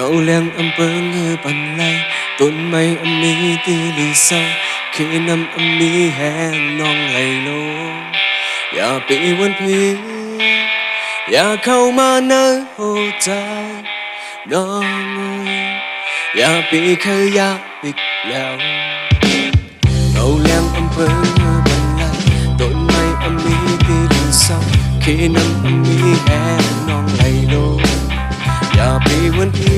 ngẫu leng âm bơ ngơ bàn lay tôn mây âm mi tư lì sâu khi năm âm mi hẹn non lầy lô อย่าไปวันพีอย่าเข้ามาในหัวใจน้องอย่าไปขยับอีกแล้วngẫu leng âm bơ ngơ bàn lay tôn mây âm mi tư lì sâu khi năm âm mi hẹn non lầy lô อย่าไปวันพี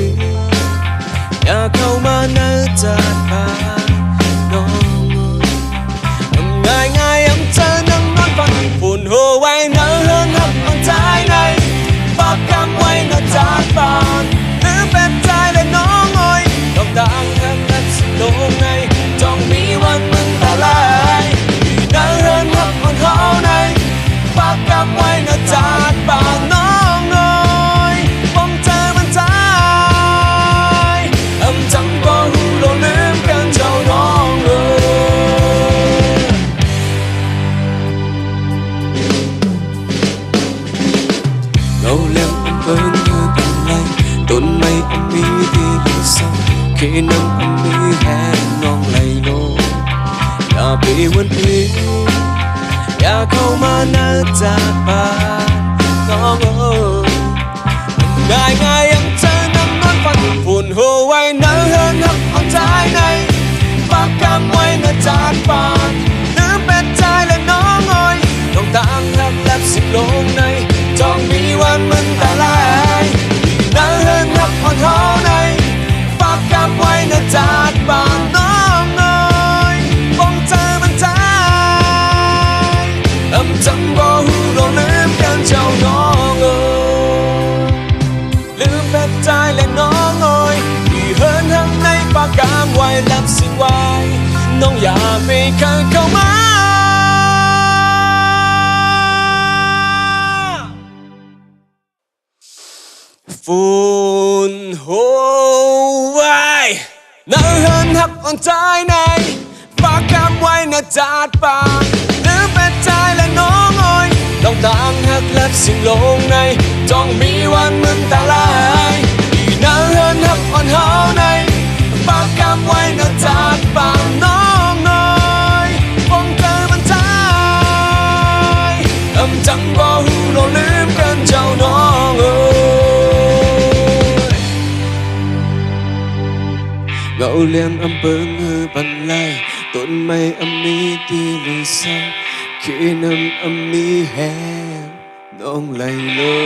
อย่าเข้ามาในจากบ้านน้องง่ายง่ายเธอนั่งนอนฝันฝุ่นหัวไว้เนื้อเฮือนหักมันใจในปากคำไว้เนื้อจากบ้านหรือเป็นใจและน้องอ้อยต้องดังแทบและสิลงในจ้องมีวันมึงตาลายเนื้อเฮือนหักมันเขาในปากคำไว้เนื้อจากบ้านน้องอ้อยผมเจอมันใจจังก็หูโลลืมกันเจ้าน้องngẫu leng âm bơ ngơ bàn lay tôn mây âm mi đi lì sâu khi năm âm mi hẹn non lầy lô อย่าไปวันพีอย่าเข้ามานะจากบ้านน้องง่ายง่ายเธอนั่งนอนฝันฝุ่นหัวไว้เนื้อเฮือนหักเอาใจในปากคำไว้เนื้อจากบ้านหรือเป็นใจและน้องอ้อยต้องตามแทบแลบสิบลงในจ้องมีวันมึงตาลายเนื้อเฮือนหักอ่อนเขาในปากคำไว้เนื้อจากบ้านน้องอ้อยผมเจอมันใจจังบ่หูโลลืมกันเจ้าน้องลืมแบบใจและน้องอ้อยที่เฮินทั้งในปากกามไว้ลับสิ่งไว้น้องอย่าไปขัดเข้ามาฝุ่นหัวไว้เนื้อเฮินหักอ่อนใจในปากกามไว้เนื้อจากปากลืมแบบใจและน้องอ้อยต้องตามหักลับสิ่งลงในจ้องมีวันมึงตาลายที่เนื้อเฮือนหักอ่อนเฮาในปากคำไว้เนื้อจากปากน้องน้อยผมเจอมันใจจังบ่หูโลลืมกันเจ้าน้องngẫu leng âm bơ ngơ bàn lay tôn mây âm mi đi lì sâu khi năm âm mi hẹn non lầy lô